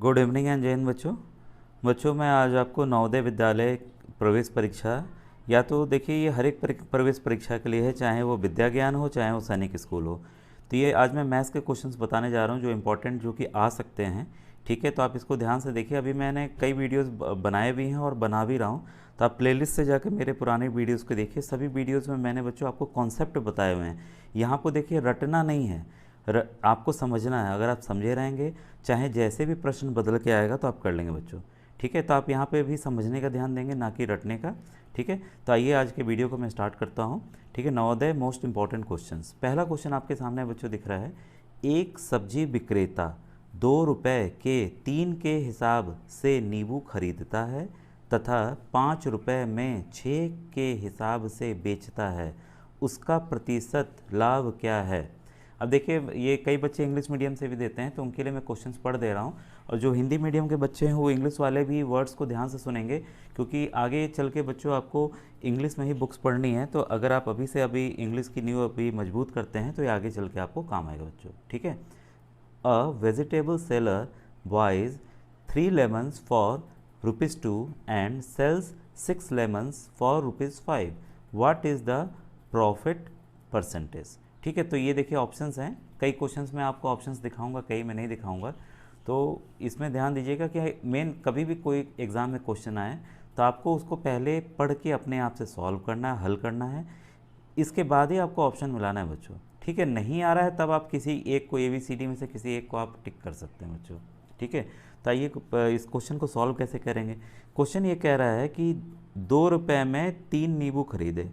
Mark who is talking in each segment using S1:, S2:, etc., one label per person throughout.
S1: Good evening and जय हिंद बच्चों। मैं आज आपको नवोदय विद्यालय प्रवेश परीक्षा, या तो देखिए ये हर एक प्रवेश परीक्षा के लिए है, चाहे वो विद्या ज्ञान हो चाहे वो सैनिक स्कूल हो। तो ये आज मैं मैथ्स के क्वेश्चंस बताने जा रहा हूँ जो इम्पोर्टेंट, जो कि आ सकते हैं। ठीक है, तो आप इसको ध्यान से देखिए। अभी मैंने कई वीडियोस बनाए भी हैं और बना भी रहा हूँ, तो आप प्लेलिस्ट से जाकर मेरे पुराने वीडियोज़ को देखिए। सभी वीडियोज़ में मैंने बच्चों आपको कॉन्सेप्ट बताए हुए हैं। यहाँ को देखिए, रटना नहीं है, आपको समझना है। अगर आप समझे रहेंगे, चाहे जैसे भी प्रश्न बदल के आएगा तो आप कर लेंगे बच्चों। ठीक है, तो आप यहाँ पे भी समझने का ध्यान देंगे, ना कि रटने का। ठीक है, तो आइए आज के वीडियो को मैं स्टार्ट करता हूँ। ठीक है, नवोदय मोस्ट इंपॉर्टेंट क्वेश्चंस। पहला क्वेश्चन आपके सामने बच्चों दिख रहा है। एक सब्जी विक्रेता 2 रुपये के 3 के हिसाब से नींबू खरीदता है तथा 5 रुपये में 6 के हिसाब से बेचता है, उसका प्रतिशत लाभ क्या है? अब देखिए, ये कई बच्चे इंग्लिश मीडियम से भी देते हैं, तो उनके लिए मैं क्वेश्चंस पढ़ दे रहा हूँ। और जो हिंदी मीडियम के बच्चे हैं वो इंग्लिश वाले भी वर्ड्स को ध्यान से सुनेंगे, क्योंकि आगे चल के बच्चों आपको इंग्लिश में ही बुक्स पढ़नी है। तो अगर आप अभी से अभी इंग्लिश की नींव अभी मजबूत करते हैं तो ये आगे चल के आपको काम आएगा बच्चों। ठीक है। A vegetable seller buys 3 lemons for ₹2 and sells 6 lemons for ₹5. What is the profit percentage? ठीक है, तो ये देखिए ऑप्शंस हैं। कई क्वेश्चंस में आपको ऑप्शंस दिखाऊंगा, कई में नहीं दिखाऊंगा। तो इसमें ध्यान दीजिएगा कि मेन कभी भी कोई एग्ज़ाम में क्वेश्चन आए तो आपको उसको पहले पढ़ के अपने आप से सॉल्व करना है, हल करना है। इसके बाद ही आपको ऑप्शन मिलाना है बच्चों। ठीक है, नहीं आ रहा है तब आप किसी एक को ABCD में से किसी एक को आप टिक कर सकते हैं बच्चों। ठीक है, तो आइए इस क्वेश्चन को सॉल्व कैसे करेंगे। क्वेश्चन ये कह रहा है कि 2 रुपये में 3 नींबू खरीदे।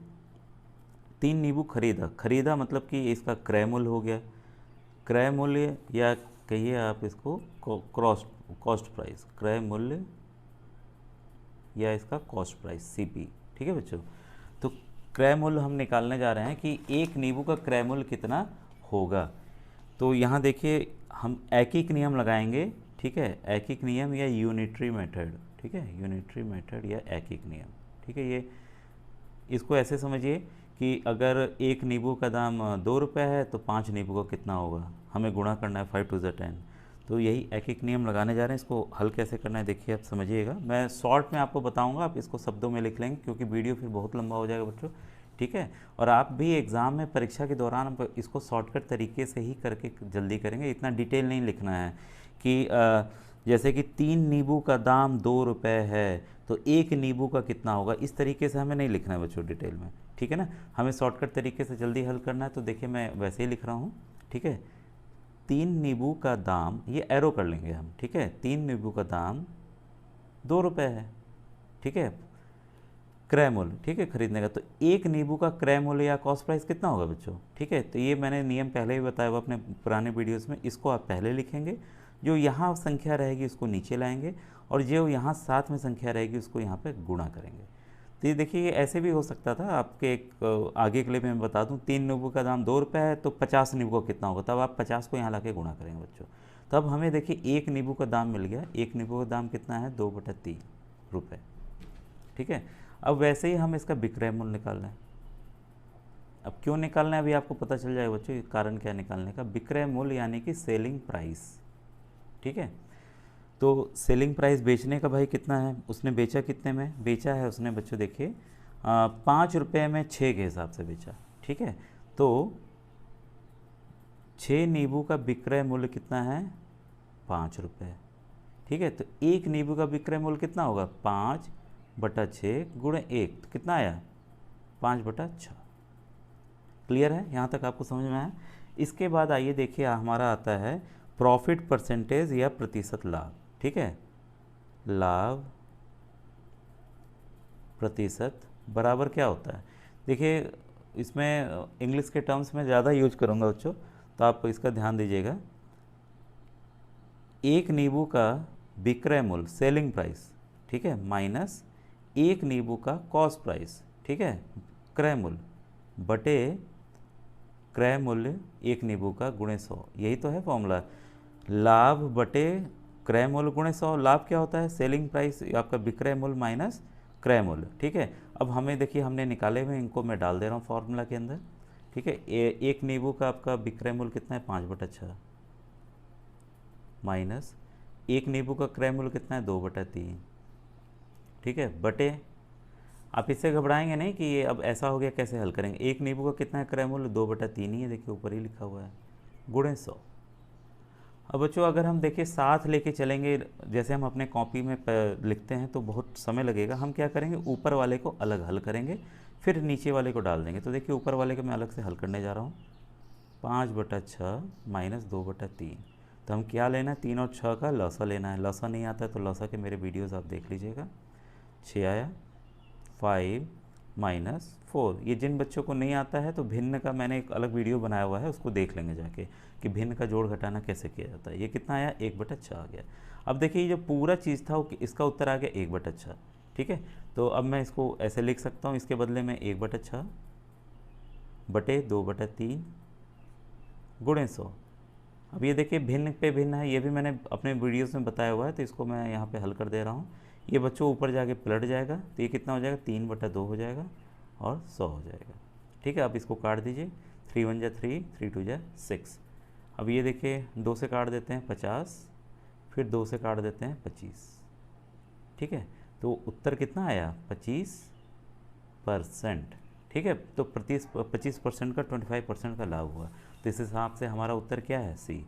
S1: 3 नींबू खरीदा, खरीदा मतलब कि इसका क्रय मूल्य हो गया। क्रय मूल्य, या कहिए आप इसको कॉस्ट प्राइस, क्रय मूल्य या इसका कॉस्ट प्राइस CP। ठीक है बच्चों, तो क्रय मूल्य हम निकालने जा रहे हैं कि एक नींबू का क्रय मूल्य कितना होगा। तो यहाँ देखिए हम एकीक नियम लगाएंगे। ठीक है, एकीक नियम या यूनिटरी मेथड। ठीक है, यूनिटरी मेथड या एकीक नियम। ठीक है, ये इसको ऐसे समझिए कि अगर एक नींबू का दाम 2 रुपये है तो 5 नींबू का कितना होगा, हमें गुणा करना है, 5 2 10। तो यही एक एक नियम लगाने जा रहे हैं। इसको हल कैसे करना है देखिए, आप समझिएगा। मैं शॉर्ट में आपको बताऊंगा, आप इसको शब्दों में लिख लेंगे क्योंकि वीडियो फिर बहुत लंबा हो जाएगा बच्चों। ठीक है, और आप भी एग्ज़ाम में परीक्षा के दौरान इसको शॉर्टकट तरीके से ही करके जल्दी करेंगे। इतना डिटेल नहीं लिखना है कि जैसे कि 3 नींबू का दाम 2 रुपये है तो एक नींबू का कितना होगा, इस तरीके से हमें नहीं लिखना है बच्चों डिटेल में। ठीक है ना, हमें शॉर्टकट तरीके से जल्दी हल करना है। तो देखिए मैं वैसे ही लिख रहा हूँ। ठीक है, 3 नींबू का दाम, ये एरो कर लेंगे हम। ठीक है, 3 नींबू का दाम 2 रुपये है। ठीक है, क्रय मूल्य, ठीक है, खरीदने का। तो एक नींबू का क्रय मूल्य या कॉस्ट प्राइस कितना होगा बच्चों। ठीक है, तो ये मैंने नियम पहले ही बताया हुआ अपने पुराने वीडियोस में। इसको आप पहले लिखेंगे, जो यहाँ संख्या रहेगी उसको नीचे लाएंगे, और जो यहाँ साथ में संख्या रहेगी उसको यहाँ पे गुणा करेंगे। तो ये देखिए, ये ऐसे भी हो सकता था। आपके एक आगे के लिए मैं बता दूँ, 3 नींबू का दाम 2 रुपये है तो 50 नींबू का कितना होगा, तब आप 50 को यहाँ ला के गुणा करेंगे बच्चों। तब हमें देखिए एक नींबू का दाम मिल गया। एक नींबू का दाम कितना है, 2/3 रुपये। ठीक है, अब वैसे ही हम इसका विक्रय मूल्य निकालना है। अब क्यों निकालना है अभी आपको पता चल जाएगा बच्चों, कारण क्या निकालने का। विक्रय मूल्य यानी कि सेलिंग प्राइस। ठीक है, तो सेलिंग प्राइस बेचने का भाई कितना है, उसने बेचा कितने में, बेचा है उसने बच्चों देखिए 5 रुपये में 6 के हिसाब से बेचा। ठीक है, तो 6 नींबू का विक्रय मूल्य कितना है, 5 रुपये। ठीक है, तो एक नींबू का विक्रय मूल्य कितना होगा, 5/6 गुणे 1, तो कितना आया, 5/6। क्लियर है, यहाँ तक आपको समझ में आया। इसके बाद आइए देखिए, हमारा आता है प्रॉफिट परसेंटेज या प्रतिशत लाभ। ठीक है, लाभ प्रतिशत बराबर क्या होता है। देखिए इसमें इंग्लिश के टर्म्स में ज़्यादा यूज करूँगा बच्चों, तो आप इसका ध्यान दीजिएगा। एक नींबू का विक्रय मूल्य सेलिंग प्राइस, ठीक है, माइनस एक नींबू का कॉस्ट प्राइस, ठीक है, क्रय मूल्य, बटे क्रय मूल्य एक नींबू का गुणे 100। यही तो है फॉर्मूला, लाभ बटे क्रय मूल्य गुणे 100। लाभ क्या होता है, सेलिंग प्राइस आपका विक्रय मूल्य माइनस क्रय मूल्य। ठीक है, अब हमें देखिए हमने निकाले हुए, इनको मैं डाल दे रहा हूँ फॉर्मूला के अंदर। ठीक है, एक नींबू का आपका विक्रय मूल्य कितना है, 5/6 माइनस एक नींबू का क्रय मूल्य कितना है, 2/3। ठीक है, बटे, आप इससे घबराएंगे नहीं कि ये अब ऐसा हो गया कैसे हल करेंगे। एक नींबू का कितना है क्रय मूल्य, 2/3 ही है, देखिए ऊपर ही लिखा हुआ है, गुणे 100। अब बच्चों अगर हम देखिए साथ लेके चलेंगे, जैसे हम अपने कॉपी में लिखते हैं तो बहुत समय लगेगा। हम क्या करेंगे, ऊपर वाले को अलग हल करेंगे, फिर नीचे वाले को डाल देंगे। तो देखिए ऊपर वाले को मैं अलग से हल करने जा रहा हूँ, 5/6 माइनस 2/3। तो हम क्या लेना है, 3 और 6 का लौसा लेना है। लौसा नहीं आता है तो लौसा के मेरे वीडियोस आप देख लीजिएगा। 6 आया, 5 माइनस 4। ये जिन बच्चों को नहीं आता है तो भिन्न का मैंने एक अलग वीडियो बनाया हुआ है, उसको देख लेंगे जाके कि भिन्न का जोड़ घटाना कैसे किया जाता है। ये कितना आया, 1/6 आ गया। अब देखिए ये जो पूरा चीज़ था वो इसका उत्तर आ गया 1/6। ठीक है, तो अब मैं इसको ऐसे लिख सकता हूँ, इसके बदले में 1/6 बटे 2/3 गुणे 100। अब ये देखिए भिन्न पे भिन्न है, ये भी मैंने अपने वीडियोस में बताया हुआ है, तो इसको मैं यहाँ पे हल कर दे रहा हूँ। ये बच्चों ऊपर जाके पलट जाएगा तो ये कितना हो जाएगा, 3/2 हो जाएगा और 100 हो जाएगा। ठीक है, अब इसको काट दीजिए, 3 1 जा 3, 3 2 जा 6। अब ये देखिए 2 से काट देते हैं 50, फिर 2 से काट देते हैं 25। ठीक है, तो उत्तर कितना आया, 25%। ठीक है, तो 25% का 25% का लाभ हुआ। तो इस हिसाब से हमारा उत्तर क्या है, सी।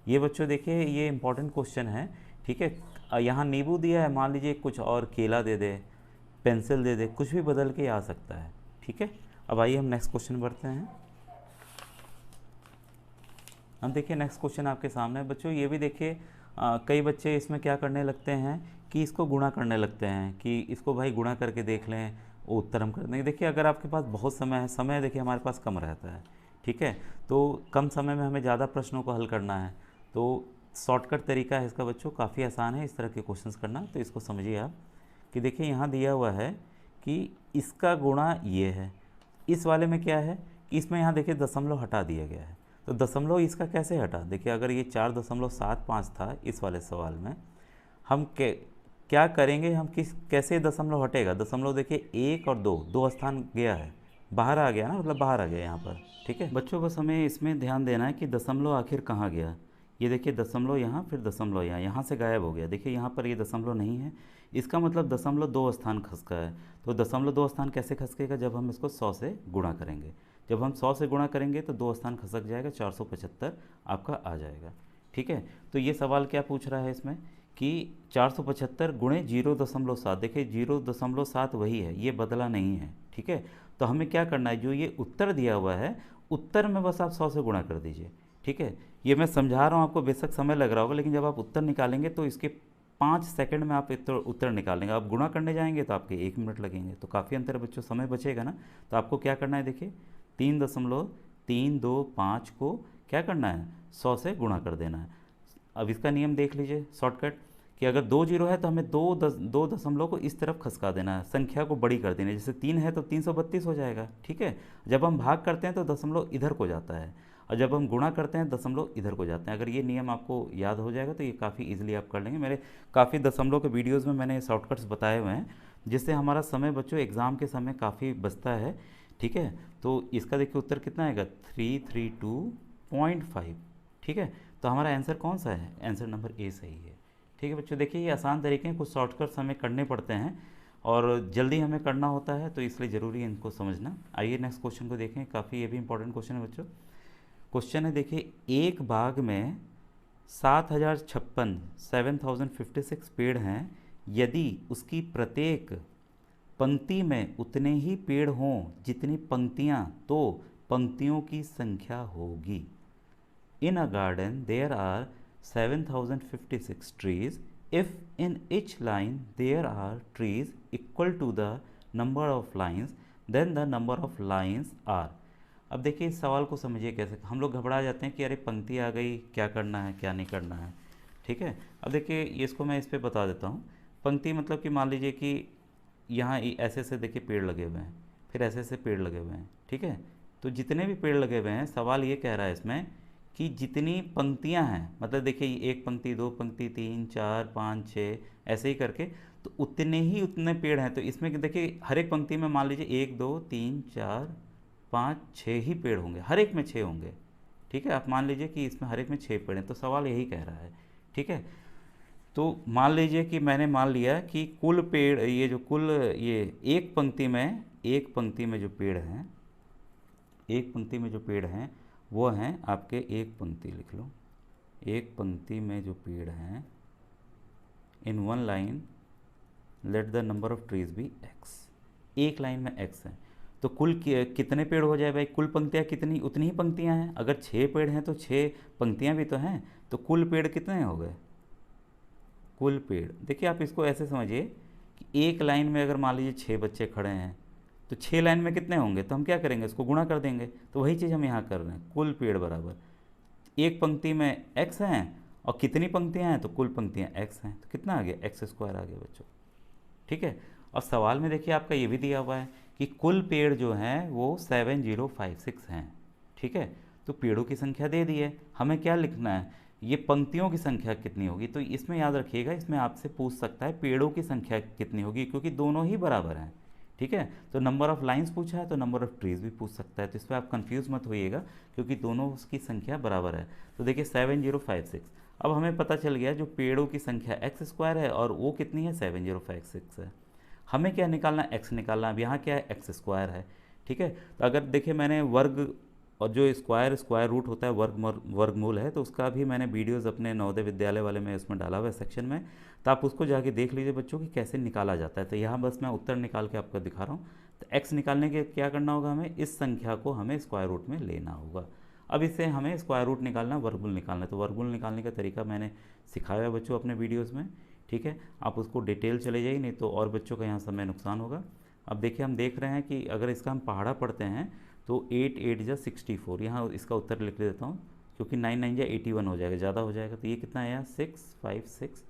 S1: ये बच्चों देखिए ये इंपॉर्टेंट क्वेश्चन है। ठीक है, यहाँ नींबू दिया है, मान लीजिए कुछ और केला दे दे, पेंसिल दे दे, कुछ भी बदल के आ सकता है। ठीक है, अब आइए हम नेक्स्ट क्वेश्चन बढ़ते हैं। हम देखिए नेक्स्ट क्वेश्चन आपके सामने है बच्चों। ये भी देखिए कई बच्चे इसमें क्या करने लगते हैं कि इसको गुणा करने लगते हैं कि इसको भाई गुणा करके देख लें, वो उत्तर हम कर देंगे। देखिए अगर आपके पास बहुत समय है, समय देखिए हमारे पास कम रहता है। ठीक है, तो कम समय में हमें ज़्यादा प्रश्नों को हल करना है, तो शॉर्टकट तरीका है इसका बच्चों, काफ़ी आसान है इस तरह के क्वेश्चंस करना। तो इसको समझिए आप कि देखिए यहाँ दिया हुआ है कि इसका गुणा ये है, इस वाले में क्या है कि इसमें यहाँ देखिए दशमलव हटा दिया गया है। तो दशमलव इसका कैसे हटा, देखिए अगर ये 4.75 था इस वाले सवाल में, हम क्या करेंगे, हम कैसे दशमलव हटेगा। दशमलव देखिए 1 और 2, 2 स्थान गया है, बाहर आ गया ना, मतलब बाहर आ गया यहाँ पर। ठीक है बच्चों, बस हमें इसमें ध्यान देना है कि दशमलव आखिर कहाँ गया। ये देखिए दशमलव यहाँ, फिर दशमलव यहाँ, यहाँ से गायब हो गया। देखिए यहाँ पर ये दशमलव नहीं है, इसका मतलब दशमलव 2 स्थान खसका है। तो दशमलव 2 स्थान कैसे खसकेगा, जब हम इसको 100 से गुणा करेंगे। जब हम 100 से गुणा करेंगे तो 2 स्थान खसक जाएगा, 475 आपका आ जाएगा। ठीक है, तो ये सवाल क्या पूछ रहा है इसमें कि 475 गुणे 0.7। देखिए 0.7 वही है, ये बदला नहीं है। ठीक है, तो हमें क्या करना है, जो ये उत्तर दिया हुआ है, उत्तर में बस आप 100 से गुणा कर दीजिए। ठीक है, ये मैं समझा रहा हूँ आपको, बेशक समय लग रहा होगा, लेकिन जब आप उत्तर निकालेंगे तो इसके 5 सेकंड में आप उत्तर निकालेंगे। आप गुणा करने जाएंगे तो आपके 1 मिनट लगेंगे, तो काफ़ी अंतर बच्चों, समय बचेगा ना। तो आपको क्या करना है, देखिए 3.325 को क्या करना है, 100 से गुणा कर देना है। अब इसका नियम देख लीजिए शॉर्टकट, कि अगर 2 जीरो है तो हमें दो दशमलव को इस तरफ खसका देना है, संख्या को बड़ी कर देना है। जैसे 3 है तो 332 हो जाएगा। ठीक है, जब हम भाग करते हैं तो दशमलव इधर को जाता है, और जब हम गुणा करते हैं दशमलव इधर को जाते हैं। अगर ये नियम आपको याद हो जाएगा तो ये काफ़ी इजीली आप कर लेंगे। मेरे काफ़ी दशमलव के वीडियोज़ में मैंने शॉर्टकट्स बताए हुए हैं, जिससे हमारा समय बच्चों एग्ज़ाम के समय काफ़ी बचता है। ठीक है, तो इसका देखिए उत्तर कितना आएगा, 332.5। ठीक है, तो हमारा आंसर कौन सा है, आंसर नंबर ए सही है। ठीक है बच्चों, देखिए ये आसान तरीके हैं, कुछ शॉर्टकट्स हमें करने पड़ते हैं और जल्दी हमें करना होता है, तो इसलिए ज़रूरी है इनको समझना। आइए नेक्स्ट क्वेश्चन को देखें, काफ़ी ये भी इंपॉर्टेंट क्वेश्चन है बच्चों। क्वेश्चन है देखिए, एक बाग में 7,056 पेड़ हैं, यदि उसकी प्रत्येक पंक्ति में उतने ही पेड़ हों जितनी पंक्तियां, तो पंक्तियों की संख्या होगी। In a garden there are 7,056 trees. If in each line there are trees equal to the number of lines, then the number of lines are। अब देखिए इस सवाल को समझिए कैसे। हम लोग घबरा जाते हैं कि अरे पंक्ति आ गई, क्या करना है क्या नहीं करना है। ठीक है, अब देखिए इसको मैं इस पर बता देता हूँ। पंक्ति मतलब कि मान लीजिए कि यहाँ ऐसे ऐसे देखिए पेड़ लगे हुए हैं, फिर ऐसे ऐसे पेड़ लगे हुए हैं। ठीक है, तो जितने भी पेड़ लगे हुए हैं, सवाल ये कह रहा है इसमें कि जितनी पंक्तियां हैं, मतलब देखिए एक पंक्ति, दो पंक्ति, 3 4 5 6 ऐसे ही करके, तो उतने पेड़ हैं। तो इसमें देखिए हर एक पंक्ति में मान लीजिए 1 2 3 4 5 6 ही पेड़ होंगे, हर एक में 6 होंगे। ठीक है, आप मान लीजिए कि इसमें हर एक में 6 पेड़ हैं, तो सवाल यही कह रहा है। ठीक है, तो मान लीजिए कि मैंने मान लिया कि कुल पेड़, ये जो कुल, ये एक पंक्ति में जो पेड़ हैं, एक पंक्ति में जो पेड़ हैं वो हैं आपके, एक पंक्ति लिख लो, एक पंक्ति में जो पेड़ हैं in one line let the number of trees be X, एक लाइन में एक्स है। तो कुल कितने पेड़ हो जाए भाई, कुल पंक्तियाँ कितनी, उतनी ही पंक्तियाँ हैं। अगर 6 पेड़ हैं तो 6 पंक्तियाँ भी तो हैं, तो कुल पेड़ कितने हो गए, कुल पेड़। देखिए आप इसको ऐसे समझिए कि एक लाइन में अगर मान लीजिए 6 बच्चे खड़े हैं तो 6 लाइन में कितने होंगे, तो हम क्या करेंगे, इसको गुणा कर देंगे। तो वही चीज़ हम यहाँ कर रहे हैं, कुल पेड़ बराबर एक पंक्ति में x हैं और कितनी पंक्तियाँ हैं, तो कुल पंक्तियाँ x हैं, तो कितना आ गया, x स्क्वायर आ गया बच्चों। ठीक है। और सवाल में देखिए आपका ये भी दिया हुआ है कि कुल पेड़ जो हैं वो 7056 हैं। ठीक है, तो पेड़ों की संख्या दे दी है, हमें क्या लिखना है, ये पंक्तियों की संख्या कितनी होगी। तो इसमें याद रखिएगा, इसमें आपसे पूछ सकता है पेड़ों की संख्या कितनी होगी, क्योंकि दोनों ही बराबर हैं। ठीक है, तो नंबर ऑफ लाइंस पूछा है तो नंबर ऑफ ट्रीज भी पूछ सकता है, तो इस पर आप कंफ्यूज मत होइएगा, क्योंकि दोनों उसकी संख्या बराबर है। तो देखिए 7056, अब हमें पता चल गया जो पेड़ों की संख्या एक्स स्क्वायर है और वो कितनी है, 7056 है। हमें क्या निकालना है, एक्स निकालना है। अब यहाँ क्या है, एक्स स्क्वायर है। ठीक है, तो अगर देखिए मैंने वर्ग और जो स्क्वायर रूट होता है वर्गमूल है, तो उसका भी मैंने वीडियोस अपने नवोदय विद्यालय वाले में उसमें डाला हुआ है सेक्शन में, तो आप उसको जाके देख लीजिए बच्चों कि कैसे निकाला जाता है। तो यहाँ बस मैं उत्तर निकाल के आपको दिखा रहा हूँ। तो एक्स निकालने के क्या करना होगा, हमें इस संख्या को हमें स्क्वायर रूट में लेना होगा। अब इससे हमें स्क्वायर रूट निकालना, वर्गमूल निकालना है। तो वर्गमूल निकालने का तरीका मैंने सिखाया है बच्चों अपने वीडियोज़ में। ठीक है, आप उसको डिटेल चले जाइए, नहीं तो और बच्चों का यहाँ समय नुकसान होगा। अब देखिए हम देख रहे हैं कि अगर इसका हम पहाड़ा पढ़ते हैं तो 8 8 जा 64, यहाँ इसका उत्तर लिख देता हूँ, क्योंकि 9 9 जा 81 हो जाएगा, ज़्यादा हो जाएगा। तो ये कितना है यहाँ 656,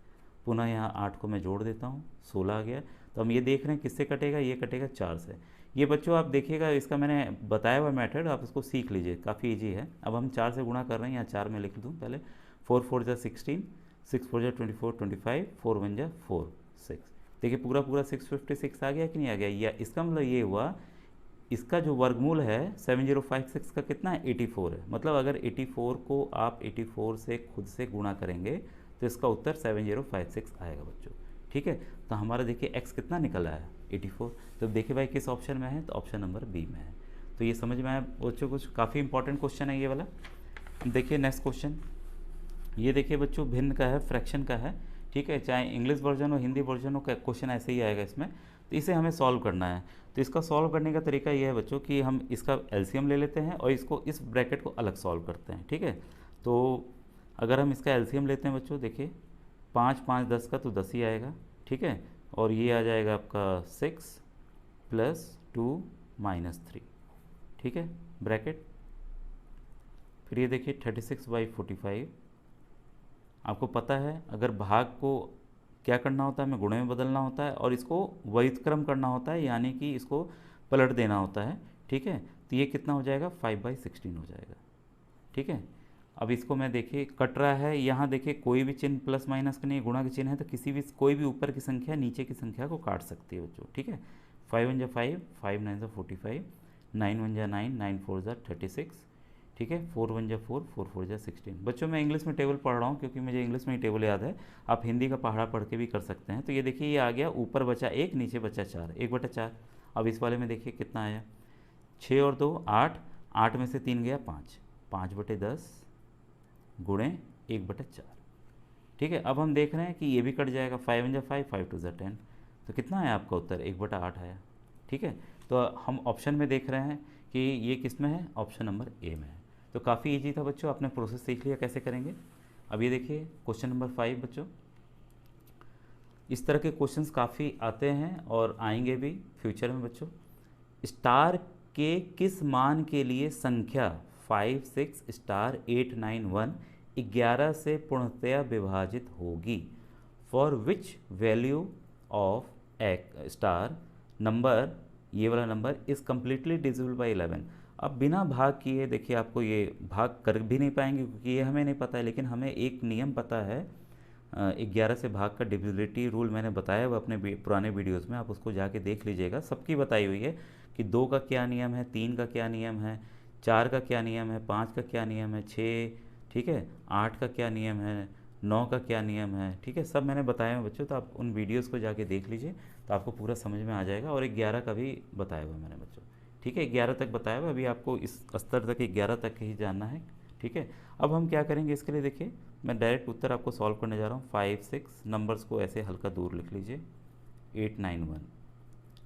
S1: पुनः यहाँ 8 को मैं जोड़ देता हूँ, 16 आ गया। तो हम ये देख रहे हैं किससे कटेगा, ये कटेगा 4 से। ये बच्चों आप देखिएगा, इसका मैंने बताया हुआ मेथड, आप इसको सीख लीजिए, काफ़ी ईजी है। अब हम 4 से गुणा कर रहे हैं, यहाँ 4 में लिख दूँ पहले, 4 4 जा 16, 6 4 जा 24 25, 4 1 जा 4 6। देखिए पूरा पूरा 656 आ गया कि नहीं आ गया, या इसका मतलब ये हुआ इसका जो वर्गमूल है 7056 का कितना है, 84 है। मतलब अगर 84 को आप 84 से खुद से गुणा करेंगे तो इसका उत्तर 7056 आएगा बच्चों। ठीक है, तो हमारा देखिए x कितना निकला है, 84। तो देखिए भाई किस ऑप्शन में है, तो ऑप्शन नंबर बी में है। तो ये समझ में आया बच्चों, कुछ काफ़ी इंपॉर्टेंट क्वेश्चन है ये वाला। देखिए नेक्स्ट क्वेश्चन, ये देखिए बच्चों भिन्न का है, फ्रैक्शन का है। ठीक है, चाहे इंग्लिश वर्जन हो हिंदी वर्जन हो, क्वेश्चन ऐसे ही आएगा इसमें। तो इसे हमें सॉल्व करना है। तो इसका सॉल्व करने का तरीका ये है बच्चों कि हम इसका एलसीएम ले लेते हैं और इसको इस ब्रैकेट को अलग सॉल्व करते हैं। ठीक है, तो अगर हम इसका एलसीएम लेते हैं बच्चों, देखिए 5 5 10 का तो 10 ही आएगा। ठीक है, और ये आ जाएगा आपका 6 + 2 - 3। ठीक है, ब्रैकेट। फिर ये देखिए 36/45। आपको पता है अगर भाग को क्या करना होता है, हमें गुणे में बदलना होता है और इसको व्युत्क्रम करना होता है, यानी कि इसको पलट देना होता है। ठीक है, तो ये कितना हो जाएगा, 5/16 हो जाएगा। ठीक है, अब इसको मैं देखिए कट रहा है, यहाँ देखिए कोई भी चिन्ह प्लस माइनस का नहीं, गुणा के चिन्ह है, तो कोई भी ऊपर की संख्या नीचे की संख्या को काट सकती है बच्चों। ठीक है, 5 1 जा 5, 5 9 जा 45, 9 1 जा 9, 9 4 जा 36। ठीक है, 4 1 जा 4, 4 4 जा 16। बच्चों मैं इंग्लिश में टेबल पढ़ रहा हूँ क्योंकि मुझे इंग्लिश में ही टेबल याद है, आप हिंदी का पहाड़ा पढ़ के भी कर सकते हैं। तो ये देखिए ये आ गया, ऊपर बचा 1, नीचे बचा 4, 1/4। अब इस वाले में देखिए कितना आया, 6 और 2 8, 8 में से 3 गया 5, 5/10 गुणे 1/4। ठीक है, अब हम देख रहे हैं कि ये भी कट जाएगा, 5 1 जा 5, 5 2 जा 10। तो कितना आया आपका उत्तर, 1/8 आया। ठीक है, तो हम ऑप्शन में देख रहे हैं कि ये किस में है, ऑप्शन नंबर ए में है। तो काफ़ी इजी था बच्चों, आपने प्रोसेस सीख लिया कैसे करेंगे। अब ये देखिए क्वेश्चन नंबर 5 बच्चों, इस तरह के क्वेश्चंस काफ़ी आते हैं और आएंगे भी फ्यूचर में बच्चों। स्टार के किस मान के लिए संख्या 5 6 स्टार 8 9 1 11 से पूर्णतया विभाजित होगी, for which value of star number, ये वाला number is completely divisible by 11। अब बिना भाग किए देखिए आपको ये भाग कर भी नहीं पाएंगे क्योंकि ये हमें नहीं पता है, लेकिन हमें एक नियम पता है, 11 से भाग का डिविजिबिलिटी रूल मैंने बताया हुआ अपने पुराने वीडियोस में, आप उसको जाके देख लीजिएगा, सबकी बताई हुई है कि 2 का क्या नियम है, 3 का क्या नियम है, 4 का क्या नियम है, 5 का क्या नियम है, 6, ठीक है, 8 का क्या नियम है, 9 का क्या नियम है, ठीक है, सब मैंने बताया है बच्चों। तो आप उन वीडियोस को जाके देख लीजिए तो आपको पूरा समझ में आ जाएगा। और 11 का भी बताया हुआ मैंने बच्चों, ठीक है, 11 तक बताया हुआ। अभी आपको इस स्तर तक 11 तक ही जानना है, ठीक है। अब हम क्या करेंगे इसके लिए, देखिए मैं डायरेक्ट उत्तर आपको सॉल्व करने जा रहा हूँ। 5 6 नंबर्स को ऐसे हल्का दूर लिख लीजिए, 8 9 1,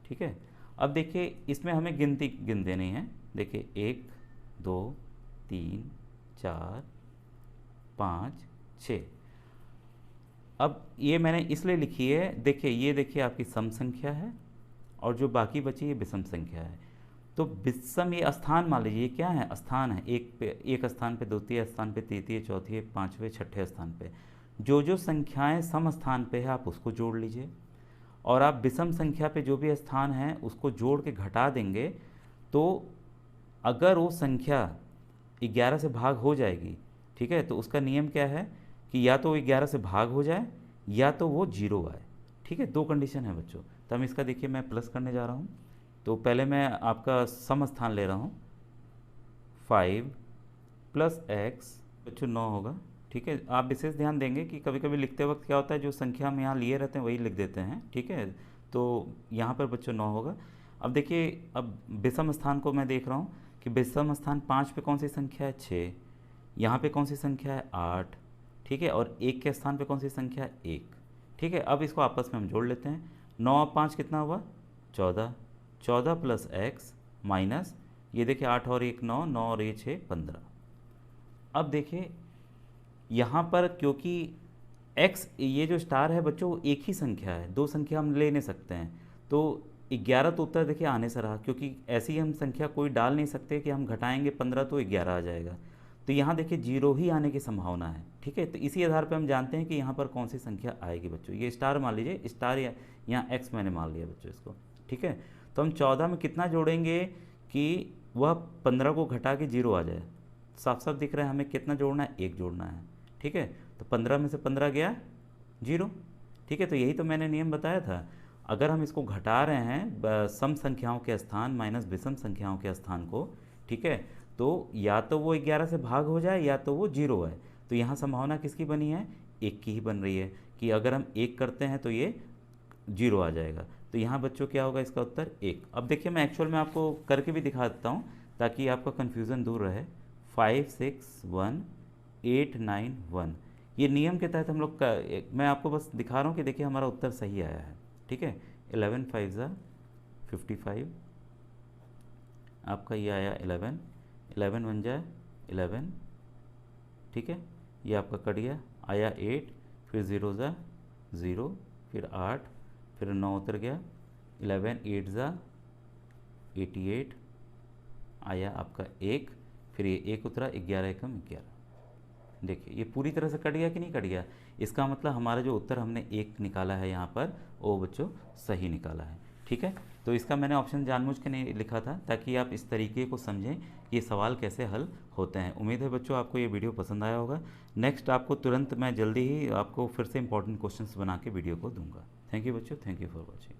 S1: ठीक है। अब देखिए इसमें हमें गिनती गिन देनी है। देखिए 1 2 3 4 5 6। अब ये मैंने इसलिए लिखी है, देखिए ये देखिए आपकी सम संख्या है और जो बाकी बची ये विषम संख्या है। तो विषम ये स्थान मान लीजिए, ये क्या है, स्थान है। एक स्थान पे, द्वितीय स्थान पे, तृतीय, चौथे, पांचवें, छठे स्थान पे जो जो संख्याएं सम स्थान पे है आप उसको जोड़ लीजिए, और आप विषम संख्या पे जो भी स्थान है उसको जोड़ के घटा देंगे। तो अगर वो संख्या 11 से भाग हो जाएगी, ठीक है, तो उसका नियम क्या है कि या तो वो 11 से भाग हो जाए या तो वो जीरो आए, ठीक है। दो कंडीशन है बच्चों। तो हम इसका देखिए मैं प्लस करने जा रहा हूँ। तो पहले मैं आपका सम स्थान ले रहा हूँ, 5 प्लस एक्स बच्चों 9 होगा, ठीक है। आप विशेष ध्यान देंगे कि कभी कभी लिखते वक्त क्या होता है, जो संख्या हम यहाँ लिए रहते हैं वही लिख देते हैं, ठीक है। तो यहाँ पर बच्चों 9 होगा। अब देखिए, अब विषम स्थान को मैं देख रहा हूँ कि विषम स्थान 5 पे कौन सी संख्या है, 6। यहाँ पे कौन सी संख्या है, 8, ठीक है। और 1 के स्थान पे कौन सी संख्या है, 1, ठीक है। अब इसको आपस में हम जोड़ लेते हैं। 9 और 5 कितना हुआ, 14। 14 प्लस एक्स माइनस ये देखिए 8 और 1 9, 9 और ये 6 15। अब देखिए यहाँ पर क्योंकि x ये जो स्टार है बच्चों वो एक ही संख्या है, दो संख्या हम ले नहीं सकते हैं। तो 11 तो उत्तर देखिए आने से रहा, क्योंकि ऐसी हम संख्या कोई डाल नहीं सकते कि हम घटाएंगे 15 तो 11 आ जाएगा। तो यहाँ देखिए जीरो ही आने की संभावना है, ठीक है। तो इसी आधार पर हम जानते हैं कि यहाँ पर कौन सी संख्या आएगी बच्चों। ये स्टार मान लीजिए, स्टार या यहाँ x मैंने मान लिया बच्चों इसको, ठीक है। तो हम 14 में कितना जोड़ेंगे कि वह 15 को घटा के जीरो आ जाए। साफ साफ दिख रहा है हमें कितना जोड़ना है, 1 जोड़ना है, ठीक है। तो 15 में से 15 गया जीरो, ठीक है। तो यही तो मैंने नियम बताया था, अगर हम इसको घटा रहे हैं सम संख्याओं के स्थान माइनस विषम संख्याओं के स्थान को, ठीक है, तो या तो वो 11 से भाग हो जाए या तो वो जीरो है। तो यहाँ संभावना किसकी बनी है, 1 की ही बन रही है कि अगर हम 1 करते हैं तो ये जीरो आ जाएगा। तो यहाँ बच्चों क्या होगा, इसका उत्तर 1। अब देखिए मैं एक्चुअल में आपको करके भी दिखा देता हूँ ताकि आपका कन्फ्यूज़न दूर रहे। 5 6 1 8 9 1, ये नियम के तहत हम लोग का, मैं आपको बस दिखा रहा हूँ कि देखिए हमारा उत्तर सही आया है, ठीक है। 11 5 ज़ा 55, आपका ये आया 11, 11 1 जा 11, ठीक है। ये आपका कट गया, आया 8, फिर 0 ज़ा 0, फिर 8, फिर 9 उतर गया, 11 8 ज़ा 88, आया आपका 1, फिर ये 1 उतरा, 11 एकम 11। देखिए ये पूरी तरह से कट गया कि नहीं कट गया। इसका मतलब हमारा जो उत्तर हमने 1 निकाला है यहाँ पर वो बच्चों सही निकाला है, ठीक है। तो इसका मैंने ऑप्शन जानबूझ के नहीं लिखा था ताकि आप इस तरीके को समझें कि ये सवाल कैसे हल होते हैं। उम्मीद है बच्चों आपको ये वीडियो पसंद आया होगा। नेक्स्ट आपको तुरंत मैं जल्दी ही आपको फिर से इंपॉर्टेंट क्वेश्चंस बना के वीडियो को दूंगा। थैंक यू बच्चों, थैंक यू फॉर वॉचिंग।